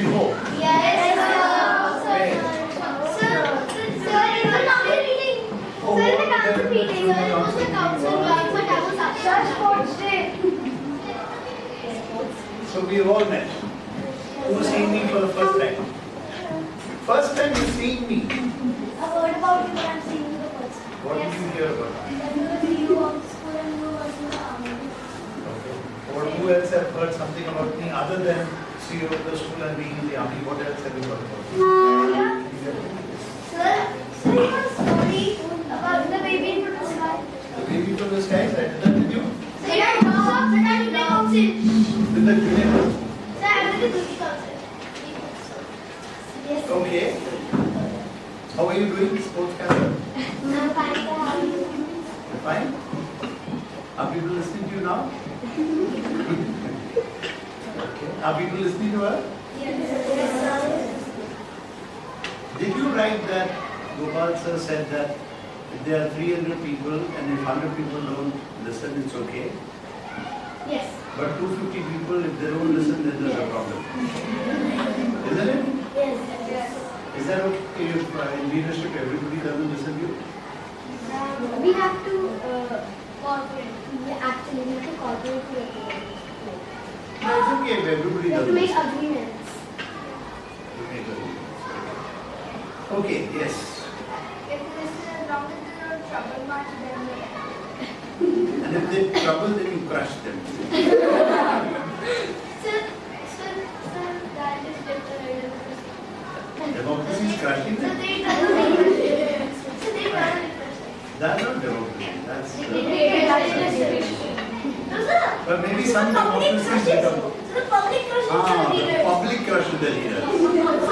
we hope. Yes, sir. Great. Sir, it was not a meeting. Oh, Sir, the what council the- meeting. Sir, it was the council meeting, but I was absent. Sports day. So we have all met. Who was seeing me for the first time? First time you seeing me. I heard about you, but I'm seeing you the first time. What did you hear about me? That you were CEO of the school and you were in the army. Okay. Or who else have heard something about me other than CEO of the school and being in the army? What else have you heard about me? Sir, you have a story about the baby in the sky. The baby from the skies, I did that with you? Sir, you have a council. With the junior. Sir, I'm with the Guji council. Yes. Okay. How are you doing, sports council? I'm fine, sir. How are you? You're fine? Are people listening to you now? Okay. Are people listening to her? Yes, sir. Did you write that Gopal sir said that if there are 300 people and if 100 people don't listen, it's okay? Yes. But 250 people, if they don't listen, then there's a problem. Isn't it? Yes. Is that okay if in leadership everybody doesn't listen to you? We have to cooperate. Actually, we have to cooperate to everyone. No, it's okay if everybody We have to doesn't make listen. agreements. You make agreements. Okay, yes. If this is as long as there's no trouble much, then And if they trouble, then you crush them. Sir, that is different. Democracy is crushing So them. they don't. That's not democracy. That's. No, sir. But maybe some The public democracies crushes. become. So the public crushes the The leaders. public crushes the leaders. So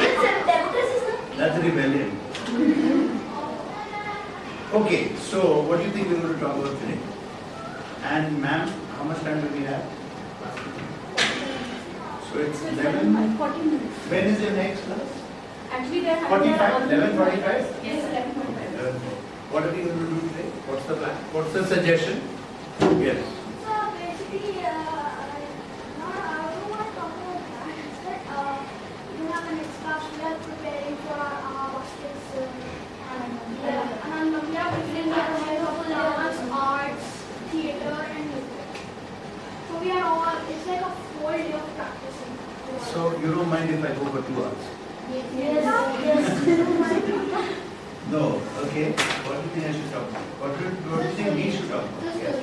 it's democracy, sir. That's rebellion. Okay, so what do you think we're going to talk about today? And ma'am, how much time do we have? So it's 11. 40 minutes. When is your next class? Actually, they are 45? 11:45? Yes, 11:45. What are we going to do today? What's the plan? What's the suggestion? Yes. So basically, I don't want to talk about that. But you have an next class. We are preparing for our baskets. And we are preparing for dance, arts, theatre, and music. So we are all. It's like a whole day of practicing. So you don't mind if I go for 2 hours? Yes. No. Okay. What do you think I should talk about? What do you think we should talk about? Yes.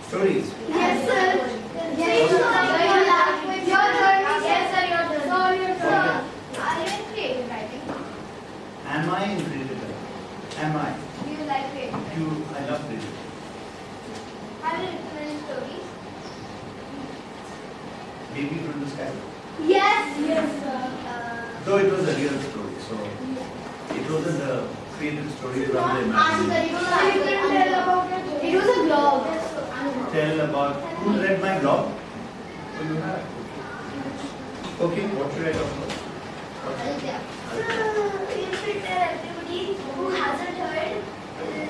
Stories. Yes, sir. Yes, sir. Your turn. Yes, sir. Your turn. Sir, your turn. Are you in creative writing? Am I in creative writing? Am I? Do you like creative writing? I love creative. Have you written any stories? Baby from the sky. Yes. Yes, sir. Though it was a real story, so it wasn't a creative story from the imagination. It was a blog. Tell about who read my blog? Oh, you have. Okay, what should I talk about? You should tell everybody who hasn't heard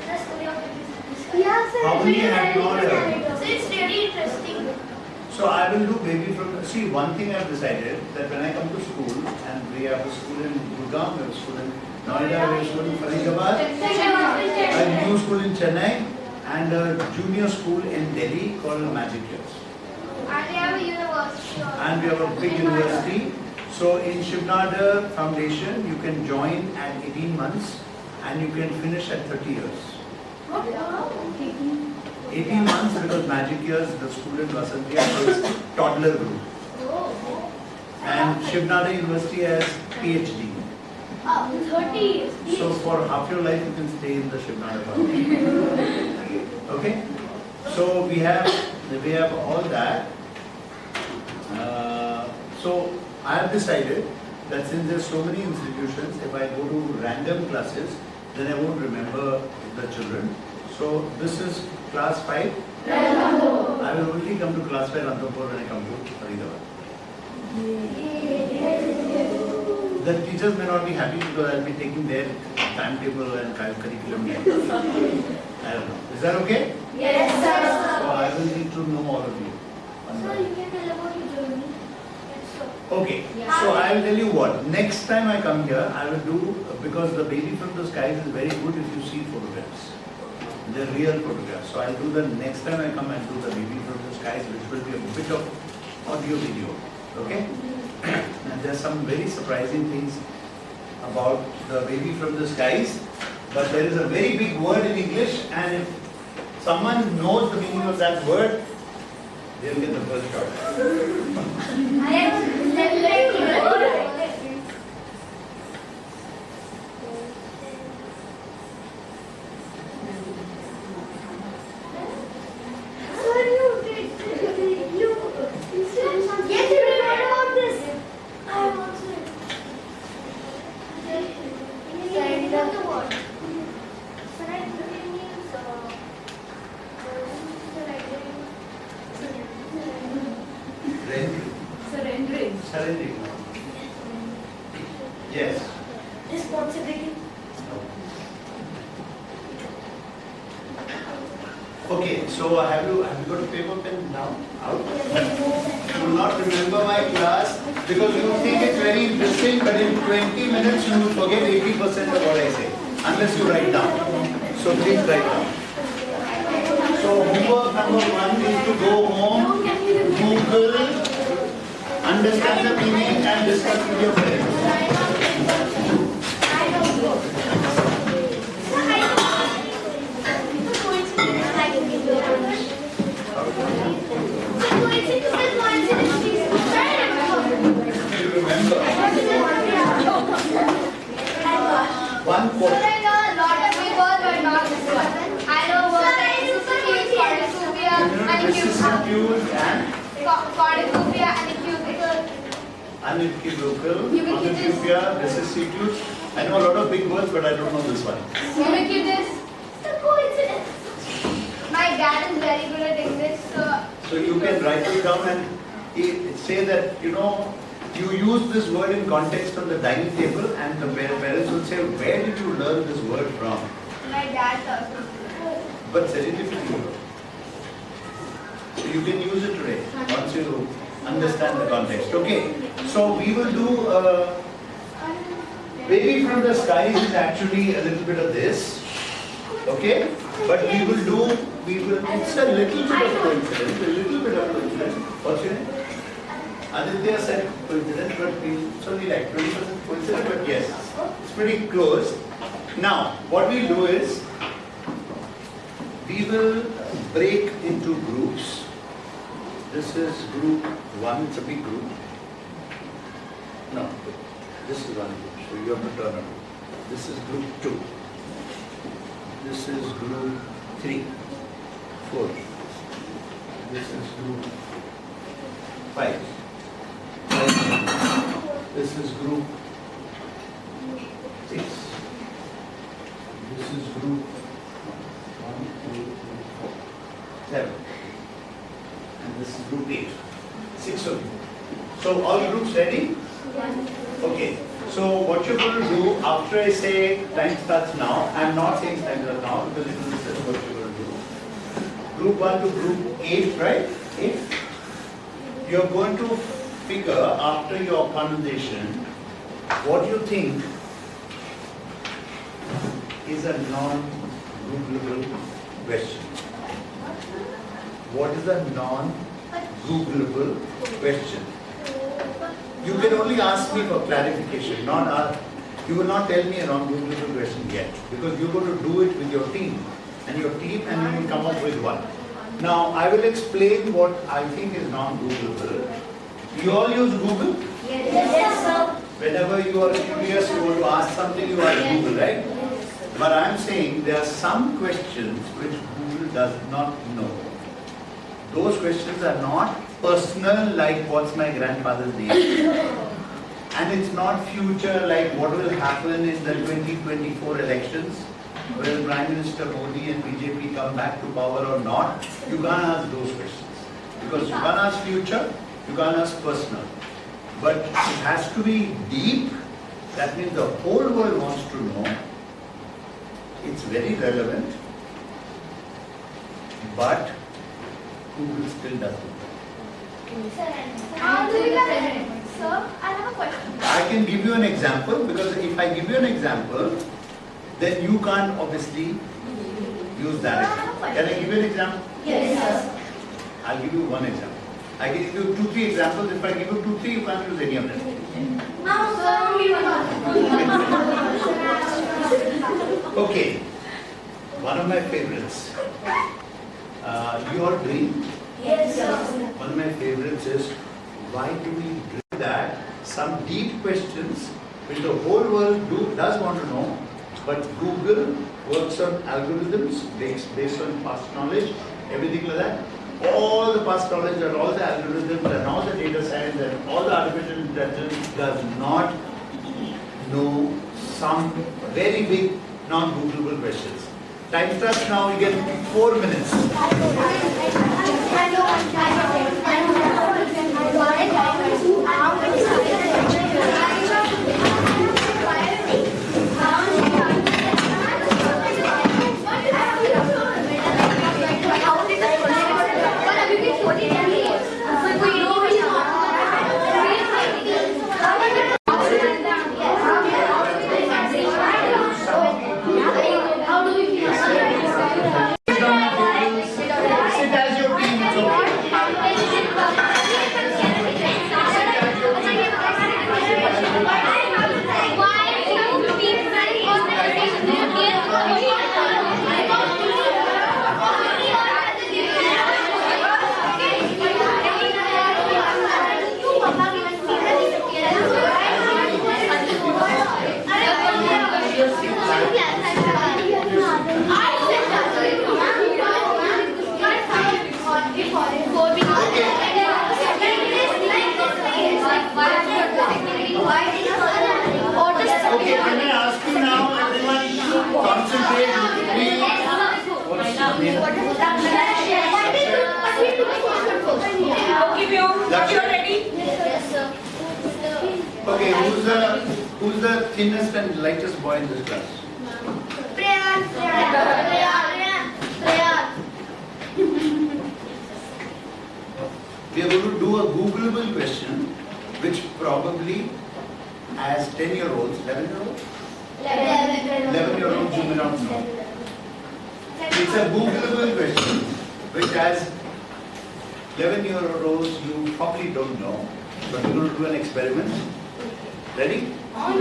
the story of the business. Yes, sir. How many have not heard? So it's really interesting. So I will do baby from. See, one thing I've decided that when I come to school, and we have a school in Gurgaon, we have a school in Noida, we have a school in Faridabad, a new school in Chennai, and a junior school in Delhi called Magic Years. And we have a university. And we have a big university. So in Shivnadar Foundation, you can join at 18 months and you can finish at 30 years. 18 months because Magic Years, the school in Vasantia is toddler group. And Shivnadar University has PhD. 30 years. So for half your life you can stay in the Shivnadar Foundation. Okay? So we have all that. So I have decided that since there's so many institutions, if I go to random classes, then I won't remember the children. So this is class 5. I will only come to class 5 Rantapur when I come to Faridabad. The teachers may not be happy because I'll be taking their timetable and curriculum. I don't know. Is that okay? Yes, sir. So I will need to know all of you. So you can tell about your journey. Yes, sir. Okay, so I will tell you what. Next time I come here, I will do, because the baby from the skies is very good if you see photographs. They're real photographs. So I'll do the next time I come and do the baby from the skies, which will be a bit of audio video. Okay? And there's some very surprising things about the baby from the skies. But there is a very big word in English, and if someone knows the meaning of that word, they'll get the first shot. Surrendering. Surrendering. Yes. Responsibility. Okay, so have you got a paper pen now? Out? You will not remember my class because you think it's very interesting, but in 20 minutes you will forget 80% of what I say, unless you write down. So please write down. So homework number 1 is to go home, Google, understand the meaning and discuss with your parents. You remember? One quote. I know a lot of people, but not this one. I know words like cornucopia and Vicissitude and cornucopia and cubicle. unequivocal, cornucopia, vicissitude. I know a lot of big words, but I don't know this one. Ubiquitous. It's a coincidence. My dad is very good at English, so So you can write it down and say that, you know, you use this word in context on the dining table, and the parents will say, where did you learn this word from? my dad taught me. But serendipity. So you can use it today once you understand the context. Okay, so we will do baby from the skies is actually a little bit of this. Okay, but it's a little bit of coincidence, What's your name? Aditya said coincidence, but it's only like 20% coincidence, but yes, it's pretty close. Now, what we'll do is, we will break into groups. This is group 1, it's a big group. No, this is one group, so you have to turn around. This is group 2. This is group 3, 4. This is group 5. This is group 6. This is group 1, 2, 3, 4, 7. And this is group 8. 6 of you. So all groups ready? Okay. So what you're going to do after I say time starts now, I'm not saying time starts now because it will say what you're going to do. Group 1 to group 8, right? 8. You're going to figure after your conversation what you think is a non-Googleable question. What is a non-Googleable question? You can only ask me for clarification, you will not tell me a non-Googleable question yet, because you're going to do it with your team, and you will come up with one. Now, I will explain what I think is non-Googleable. You all use Google? Yes, sir. Whenever you are curious, you want to ask something, you ask Google, right? But I am saying there are some questions which Google does not know. Those questions are not personal, like what's my grandfather's name? And it's not future, like what will happen in the 2024 elections? Will Prime Minister Modi and BJP come back to power or not? You can't ask those questions. Because you can't ask future, you can't ask personal. But it has to be deep. That means the whole world wants to know. It's very relevant. But Google still doesn't. How do you Sir, I have a question. I can give you an example because if I give you an example, then you can't obviously use that example. Can I give you an example? Yes. I'll give you one example. I can give you 2-3 examples. If I give you 2-3, you can't use any of them. No, sir, we Okay. One of my favorites. Your dream. Yes, sir. One of my favorites is why do we do that? Some deep questions which the whole world does want to know, but Google works on algorithms based on past knowledge, everything like that. All the past knowledge and all the algorithms and all the data science and all the artificial intelligence does not know some very big non-Googleable questions. Time starts now, you get 4 minutes. Sit as your team, it's okay. Okay, can I ask you now, everyone, concentrate, please. What's your name? Okay, Vyo. Lakshya. You're ready? Yes, sir. Okay, who's the thinnest and lightest boy in this class? Prayan. We are going to do a Googleable question, which probably as 10-year-olds, 11-year-olds? 11-year-olds you may not know. It's a Googleable question, which as 11-year-olds you probably don't know, but we're going to do an experiment. Ready? What's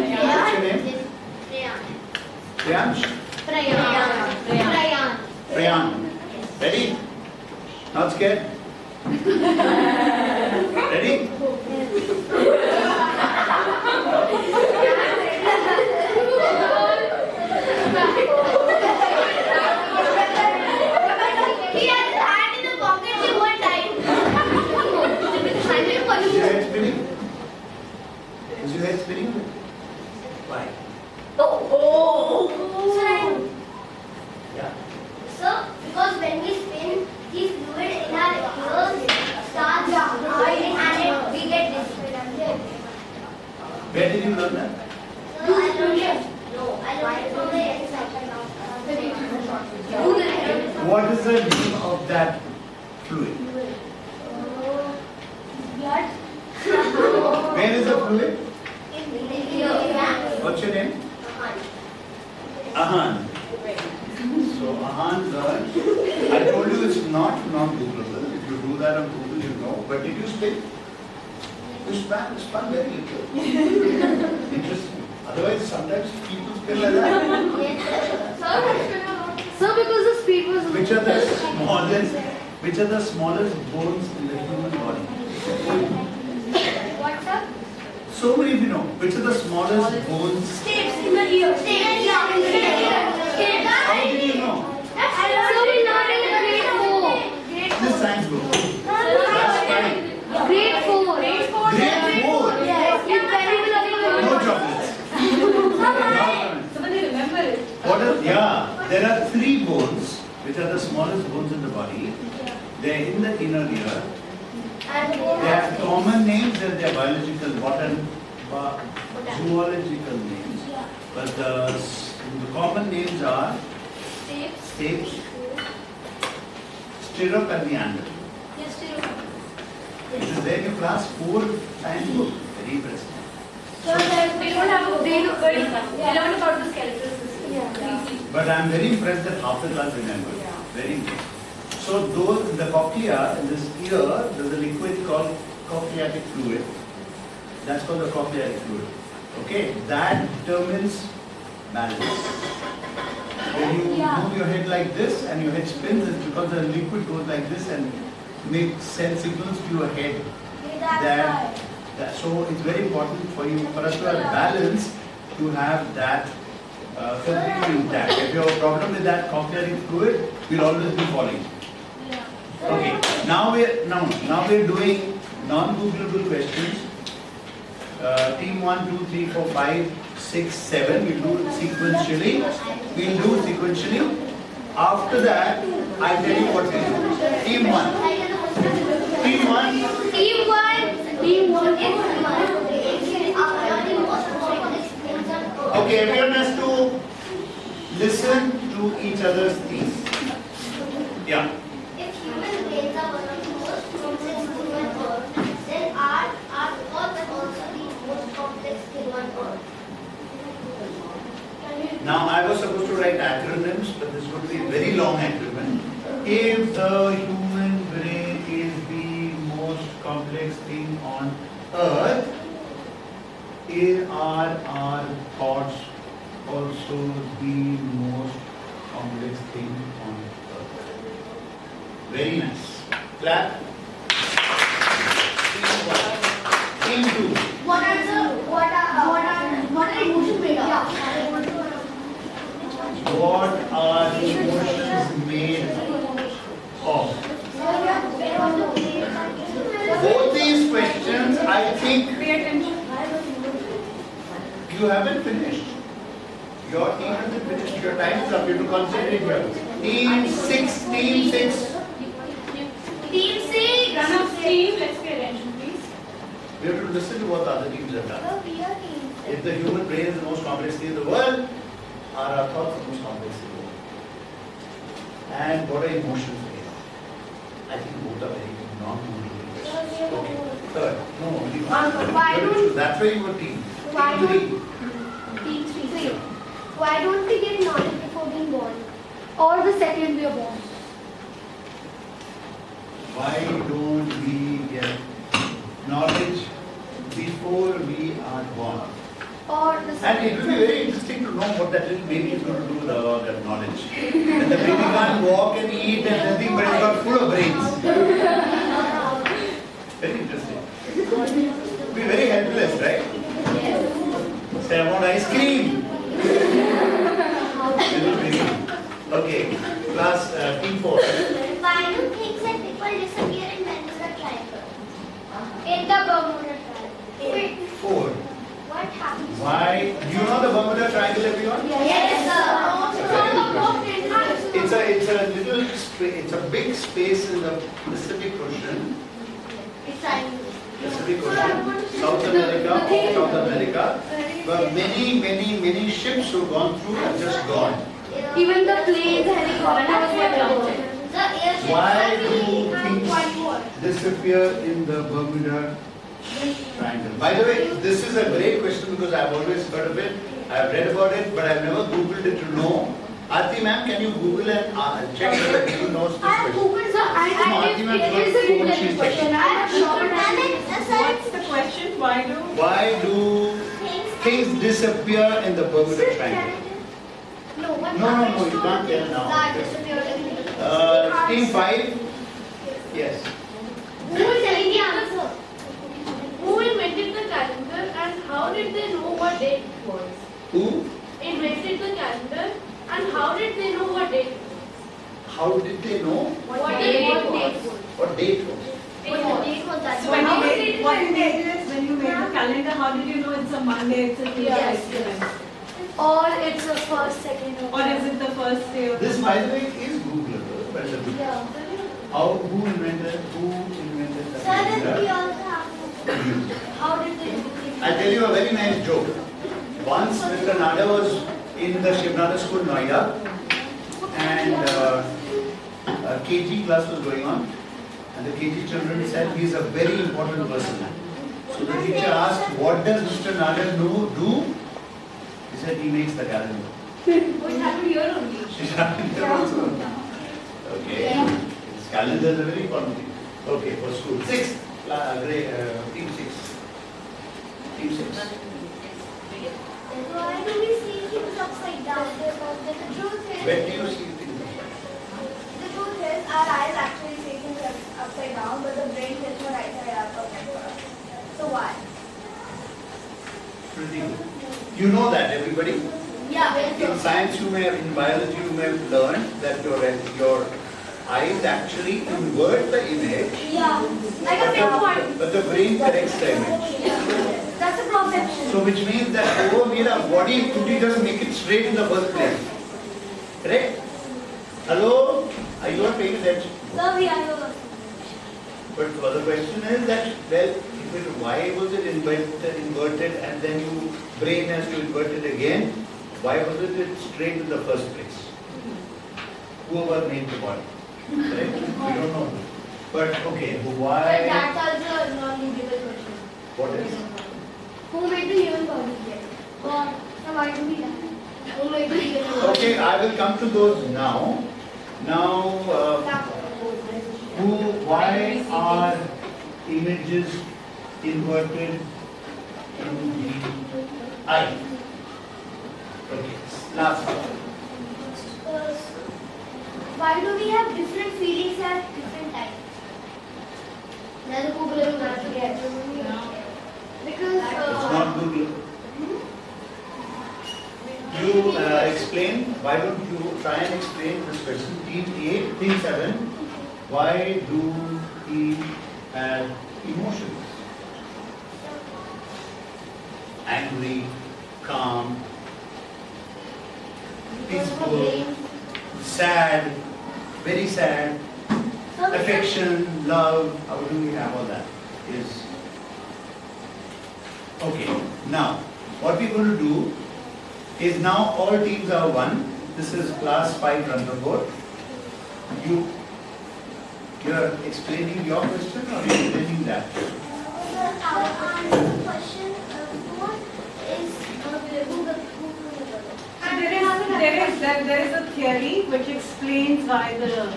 your name? Priyansh? Prayan. Ready? Not scared? Ready? He has his hand in the pocket the whole time. Is your head spinning? Is your head spinning? Why? Yeah. So, because when we spin, the fluid in our ears starts growing and we get dizzy. Where did you learn that? I learned it from the What is the name of that fluid? blood. Where is the fluid? In the ear. What's your name? Ahan. So Ahan learned. I told you it's not non-Googleable. If you do that on Google, you know. But did you spin? You spun very little. Interesting. Otherwise, sometimes people spin like that. Sir, because the speed was... Which are the smallest bones in the human body? What's up? So many of you know. Which are the smallest bones? Stapes in the ear. How did you know? So we learned in grade 4. This science book. That's fine. Grade 4. Grade 4. Yes, it's very No chocolates. Somebody remember it. There are 3 bones, which are the smallest bones in the body. They are in the inner ear. They have common names and they are biological, zoological names. But the common names are stapes, stirrup and meander. It is there in your class 4 science book. Very very present. So that They don't have. They learn about the skeletal system. Yeah. But I'm very impressed that half the class remembered. Very impressed. So those, the cochlea, in this ear, there's a liquid called cochleatic fluid. That's called the cochleatic fluid. Okay, that determines balance. When you move your head like this and your head spins, it's because the liquid goes like this and send signals to your head. So it's very important for us to have balance, to have that completely intact. If you have a problem with that cochleatic fluid, we'll always be falling. Okay, now we're doing non-Googleable questions. Team 1, 2, 3, 4, 5, 6, 7. We'll do sequentially. After that, I'll tell you what we do. Team 1. Okay, everyone has to listen to each other's themes. Yeah. If human brains are one of the most complex things on earth, then art was also the most complex thing on earth. Now I was supposed to write acronyms, but this would be a very long acronym. If the human brain is the most complex thing on earth, are our thoughts also the most complex thing on earth? Very nice. Clap. Team 2. What are emotions made of? What are emotions made of? Both these questions, I think you haven't finished. Your team hasn't finished. Your time is up. You have to concentrate here. Team 6. Team 6. Run up team. Let's pay attention, please. We have to listen to what the other teams have done. If the human brain is the most complex thing in the world, are our thoughts the most complex thing in the world? And what are emotions made of? I think both are very non-movable questions. Okay. Third. No, that's where you were team. Team 3. Why don't we get knowledge before being born? Or the second we are born. Why don't we get knowledge before we are born? Or the And second. it will be very interesting to know what that little baby is going to do with all that knowledge. And the baby can't walk and eat and everything, but it's got full of brains. Very interesting. It'll be very helpless, right? Say, I want ice cream. Little baby. Okay, class team 4. Why do things and people disappear in Bermuda Triangle? In the Bermuda Triangle. 4. What happens? Why? Do you know the Bermuda Triangle, everyone? Yes, It's a big space in the Pacific Ocean. Pacific Ocean, South America, off South America. But many ships who've gone through have just gone. Even the planes, helicopters. Why do things disappear in the Bermuda Triangle? By the way, this is a great question because I've always heard of it. I've read about it, but I've never Googled it to know. Aarti ma'am, can you Google and check whether people knows this I question? Googled So Aarti ma'am, it is a phone Google she's question. checking. I'm sure, but What's the question? Why do things disappear in the Bermuda Triangle? No, what No, happens you to can't the tell things now. that disappear in the Team 5? Yes. Who is telling the answer? Who invented the calendar and how did they know what date it was? Who? Invented the calendar and how did they know what date it was? How did they know What date it was? what date was? What date was that? So when How you did made, it what you invent? made is when you made the calendar, how did you know it's a Monday, it's a Tuesday, Yes, it's a Wednesday? or it's the first, second, Or is it the first day of This, the by month? the way, is Googleable. But Yeah. who invented the Sir, then we calendar? also have to. How did they do it? I'll tell you a very nice joke. Once Mr. Nada was in the Shiv Nada school, Noida, and a KG class was going on, and the KG children said he is a very important person. So the teacher asked, what does Mr. Nagar do? He said he makes the calendar. What happened here only? Okay. This calendar is a very important thing. Okay, for school. Sixth, team 6. Team 6. Why do we see things upside down? The truth is, Where do you see things? the truth is, our eyes actually see things upside down, but the brain tells the right side up for us. So why? Pretty good. You know that, everybody? Yeah. In science, in biology, you may have learned that your eyes actually invert the image, Yeah. Like a pinpoint. but the brain corrects the image. That's a perception. So which means that over Mira body, could you just make it straight in the first place? Correct? Hello? Are you not paying attention? So we are But the question is that, well, why was it inverted and then your brain has to invert it again? Why was it straight in the first place? Whoever made the body. Correct? We don't know. But okay, But why? that's also a non-legible question. What is? Who made the human body yet? God. So why do we die? Who made the human body? Okay, I will come to those now. Now, why are images inverted in the eye? Okay, last one. Why do we have different feelings at different times? That's a Google answer. Because It's not Google. You explain, why don't you try and explain this question? Team 8, team 7, why do we have emotions? Angry, calm, peaceful, sad, very sad, affection, love, how do we have all that? Okay, now what we're going to do is now all teams are one. This is class 5 Ranthambore. You're explaining your question or you're explaining that? our question is There is a theory which explains why the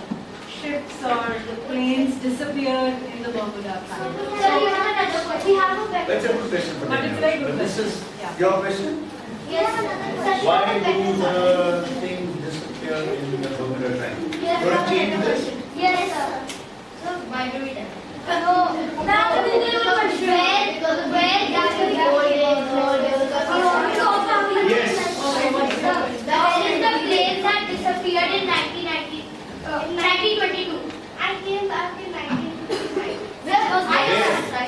ships or the planes disappeared in the Bermuda Triangle. we have a better That's a good question for But it's you. very good But this is Yeah. your question? Yes. Why do the things disappear in the Bermuda Triangle? You want to change this? Yes, sir. So why do we die? No, now we will where that is Yes. That is the plane that disappeared in 1922. I came back in 1955. Where was I?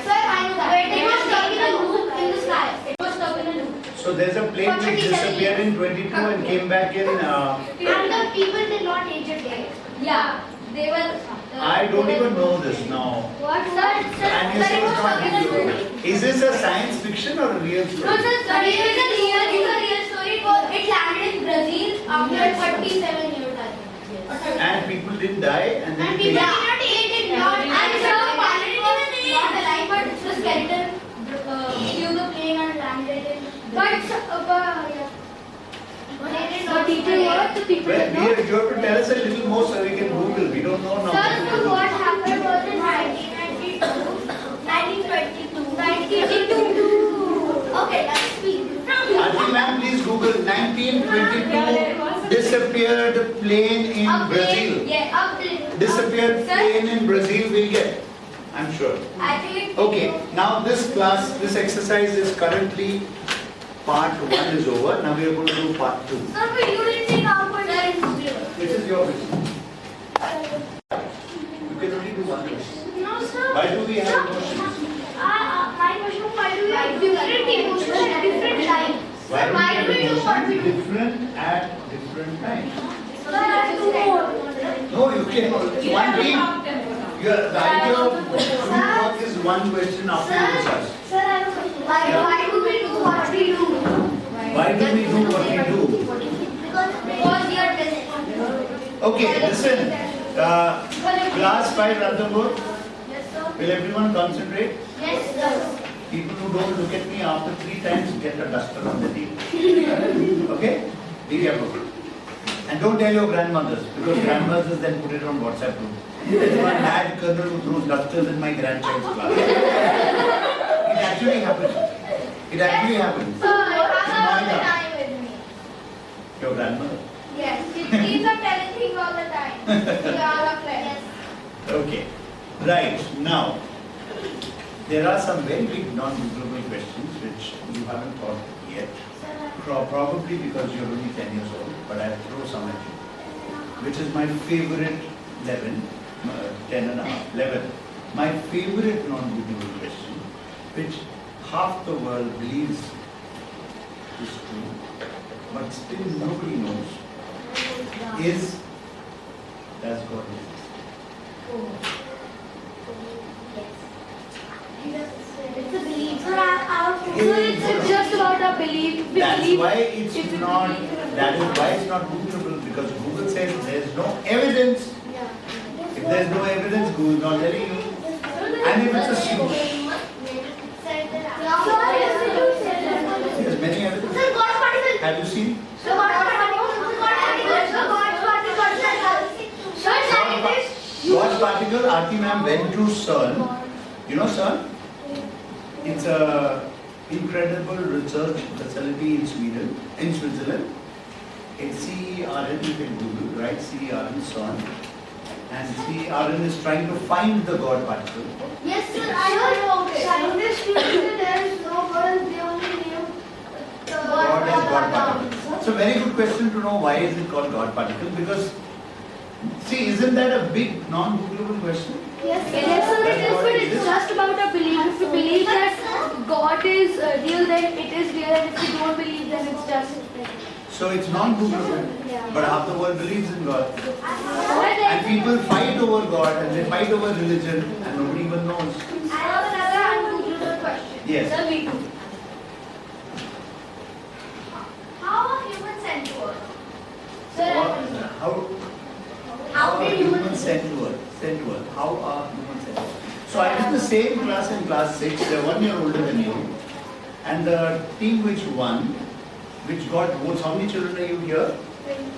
Sir, I know that. It was stuck in a loop in the sky. It was stuck in a loop. So there's a plane which disappeared in 22 and came back in. And the people did not age it there. Yeah, they were. I don't even know this now. What? Sir, And you say it's not real. Is this a science fiction or a real No, story? sir, it's a real story. It landed in Brazil after 37 years, I think. And people didn't die and then And they- people did not ate it. And sir, pilot was not alive, but the skeleton flew the plane and landed in. But So teacher, what the people Well, know? you have to tell us a little more so we can Google. We don't know now. sir, so what happened was in 1922. Okay, let's speak. Auntie ma'am, please Google 1922 disappeared plane in Brazil. Yeah, a plane. Disappeared Sir, plane in Brazil will get. I'm sure. actually. Okay, now this exercise is currently part 1 is over. Now we are going to do part 2. Sir, but you didn't take out for that. Which is your question? You can only do one question. No, sir. Why do we have emotions? My question, why do we have different emotions at different times? Why do we Why have do we do what we emotions do? different at different times? Sir, I do more. No, you can. It's one team. The idea of group work is one question after you discuss. Sir, I have a question. Why do we do what we do? Why do we do what we do? Because we are present. Okay, listen. Class 5 Ranthambore, Yes, sir. will everyone concentrate? Yes, sir. People who don't look at me after 3 times get a duster on the table. Okay? Be careful. And don't tell your grandmothers, because grandmothers then put it on WhatsApp group. There's one mad colonel who throws dusters in my grandchild's class. It actually happens. It actually happens. So I have all the Noida. time with me. Your grandmother. Yes, she's are telling things all the time. We are our friends. Okay. Right. Now, there are some very big non-Googlable questions which you haven't thought yet. Probably because you're only 10 years old, but I'll throw some at you. Which is my favorite 11, 10 and a half, 11. My favorite non-Googlable question, which half the world believes is true, but still nobody knows, is, does God exist? It's a belief. So it's just about a belief. We That's believe why it's if we not, believe in a that is God. why it's not Googleable, because Google says there's no evidence. If there's no evidence, Google is not telling you. And if it's a soup, there's many evidence. Have you seen? God's particle, Aarti ma'am went to CERN. You know CERN? It's a incredible research facility in Sweden, in Switzerland. It's CERN, you can Google, right? CERN, CERN. And CERN is trying to find the God particle. Yes, sir, I heard about it. Scientists think that there is no God, they only knew the God is God particle. It's a very good question to know why is it called God particle, because see, isn't that a big non-Googleable question? Yes, sir. Yes, sir, it That's is, what but it it's is. just about a belief. If you believe that God is real, then it is real, and if you don't believe, then it's just. So it's non-Googleable, but half the world believes in God. But And people fight over God and they fight over religion and nobody even knows. I have another ungoogleable question. Yes. Sir, we do. How are humans sent to Earth? Or how are humans sent to Earth? Sent to Earth. How are humans sent to Earth? So I was in the same class in class 6, they're 1 year older than you. And the team which won, which got votes, how many children are you here? 28.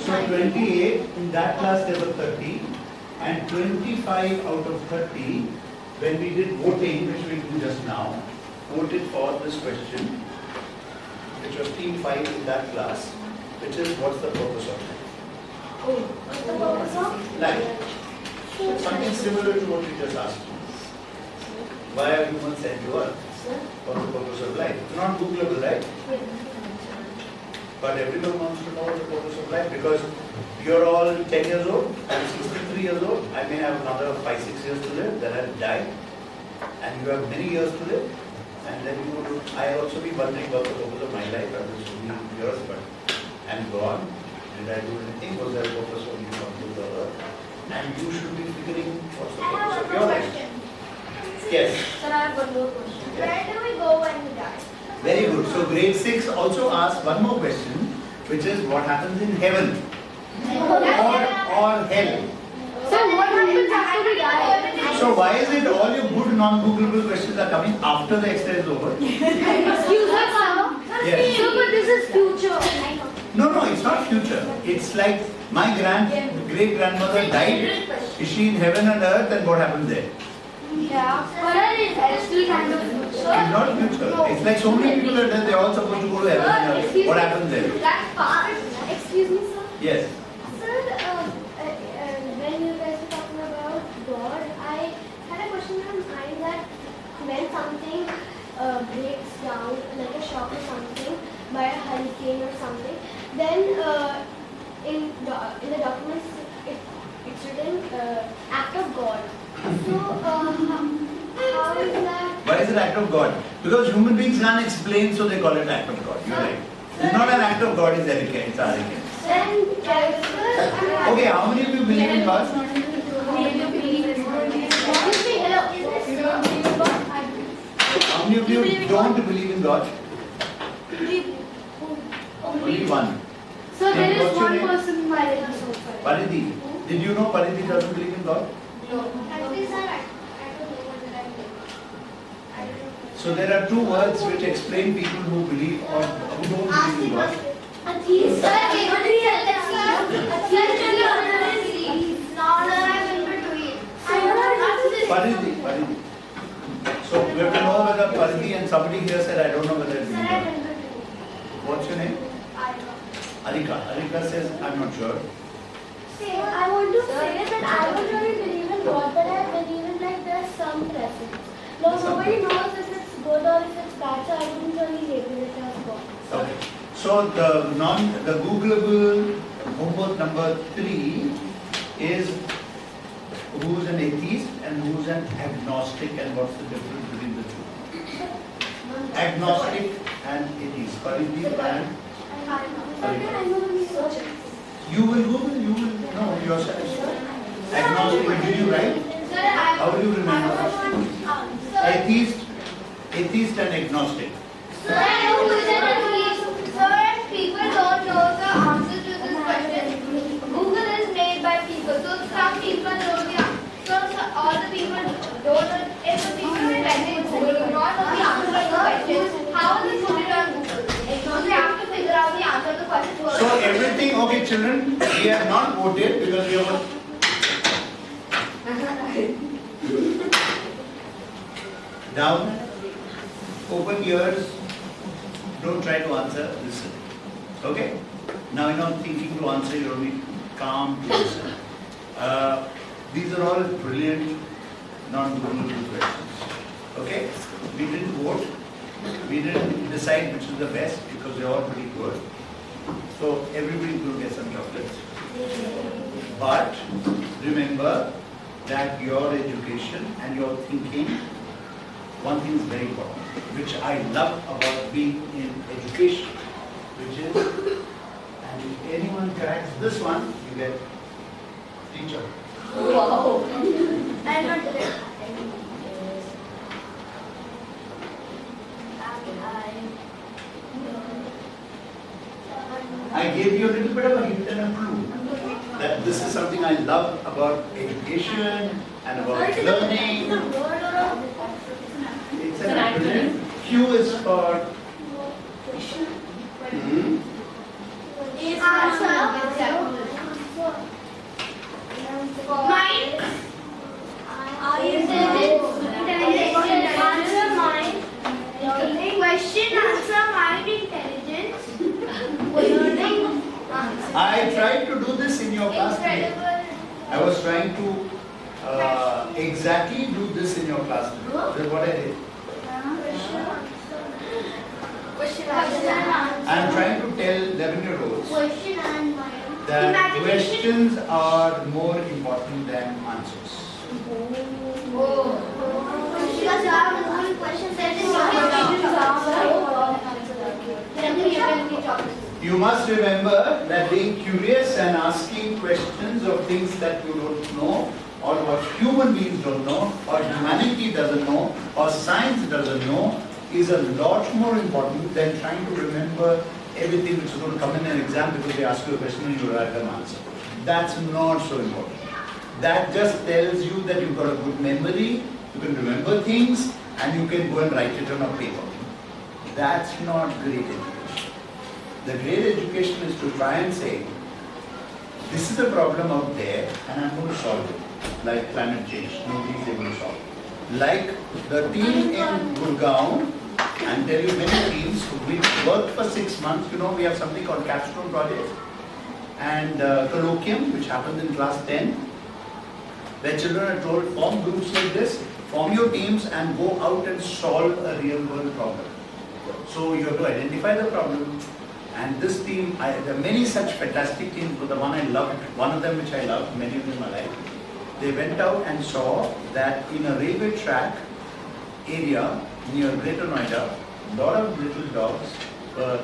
So 28, in that class there were 30, and 25 out of 30, when we did voting, which we do just now, voted for this question, which was team 5 in that class, which is what's the purpose of life? What's the purpose of? Life. Something similar to what you just asked. Why are humans sent to Earth? What's the purpose of life? It's not Googleable, right? But everyone wants to know the purpose of life because you're all 10 years old, I'm 63 years old, I may have another 5-6 years to live, then I'll die. And you have many years to live. And then I'll also be wondering about the purpose of my life after so many years, but I'm gone. Did I do anything? Was there a purpose for me to come to the earth? And you should be figuring what's the I purpose have of one your more life. question. Sir, Yes. I have one more question. Where do we go when we die? Very good. So grade 6 also asks one more question, which is what happens in heaven or hell. So what happens after we die? So why is it all your good non-Googleable questions are coming after the extra is over? Excuse us, sir. Yes. Sir, but this is future. No, it's not future. It's like my great grandmother died. Is she in heaven and earth and what happens there? Yeah. But it's still kind of future. It's not future. It's like so many people are dead, they're all supposed to go to heaven and earth. What happens there? That's part. Excuse me, sir. Yes. Sir, when you guys were talking about God, I had a question in my mind that when something breaks down, like a shock or something, by a hurricane or something, then in the documents it's written act of God. So how is that? Why is it act of God? Because human beings can't explain, so they call it act of God. You're right. It's not an act of God, it's arrogance. Then, Okay, how many of you believe in God? Excuse me, hello. How many of you don't believe in God? Only one. So there is What's your one name? person in my life. Paridhi. Did you know Paridhi doesn't believe in God? Actually, sir, I don't know what So there are two words which explain people who believe or who don't believe in God. Atheist. Paridhi. So we have to know whether Paridhi and somebody here said, I don't know whether it's in God. What's your name? Arika. Arika says, I'm not sure. I want to say that I don't really believe in God, but I believe in like there's some presence. No, nobody knows if it's good or if it's bad, so I wouldn't really label it as God. Okay. So the Googleable homework number 3 is who's an atheist and who's an agnostic and what's the difference between the two? Agnostic and atheist. Paridhi and you will Google, you will know yourself. Agnostic, will you write? How will you remember? Atheist and agnostic. Sir, people don't know the answer to this question. Google is made by people, so some people know the answer. So all the people don't know. If the people who invented Google do not know the answer to the question, how will they put it on Google? So they have to figure out the answer to the question first. So everything, okay children, we have not voted because we have down, open ears, don't try to answer, listen. Okay? Now you're not thinking to answer, you're only calm to listen. These are all brilliant, non-Googleable questions. Okay? We didn't vote. We didn't decide which is the best because they're all pretty good. So everybody will get some chocolates. But remember that your education and your thinking, one thing is very important, which I love about being in education, which is, and if anyone cracks this one, you get teacher. Wow. I'm not doing it. I gave you a little bit of a hint and a clue that this is something I love about education and about learning. It's an acronym. Q is for Mind. Answer mind. Question, answer, mind, intelligence. Learning. I tried to do this in your class today. Incredible. I was trying to exactly do this in your class today. That's what I did. Question, answer. I am trying to tell 11-year-olds Question and mind. that questions are more important than answers. Because you have one question set in You must remember that being curious and asking questions of things that you don't know, or what human beings don't know, or humanity doesn't know, or science doesn't know, is a lot more important than trying to remember everything which is going to come in an exam because they ask you a question and you write an answer. That's not so important. That just tells you that you've got a good memory, you can remember things, and you can go and write it on a paper. That's not great education. The great education is to try and say, this is a problem out there and I'm going to solve it. Like climate change, nobody's able to solve it. Like the team in Gurgaon, and tell you many teams, we worked for 6 months. You know, we have something called capstone project and colloquium, which happens in class 10, where children are told, form groups like this, form your teams and go out and solve a real world problem. So you have to identify the problem. And this team, there are many such fantastic teams, but the one I loved, one of them which I loved, many of them I like, they went out and saw that in a railway track area near Greater Noida, a lot of little dogs were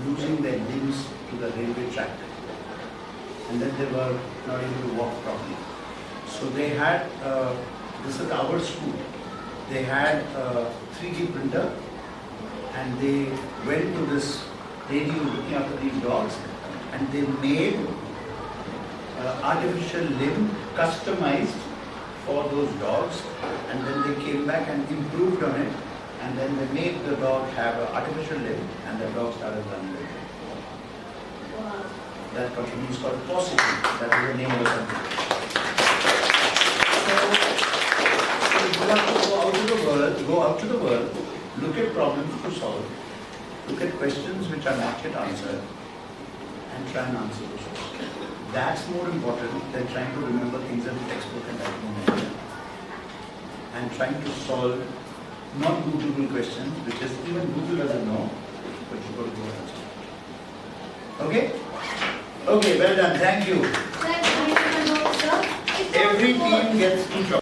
losing their limbs to the railway track. And then they were not able to walk properly. So they had, this is our school, they had a 3D printer and they went to this lady who was looking after these dogs and they made artificial limb customized for those dogs, and then they came back and improved on it and then they made the dog have an artificial limb, and the dog started running with it. That company is called Possibly. That is the name of the company. So you have to go out to the world, look at problems to solve, look at questions which are not yet answered, and try and answer those questions. That's more important than trying to remember things in the textbook and writing. And trying to solve non-Googleable questions, which is even Google doesn't know, but you've got to go and solve. Okay? Okay, well done. Thank you. Every team gets 2 chocolates.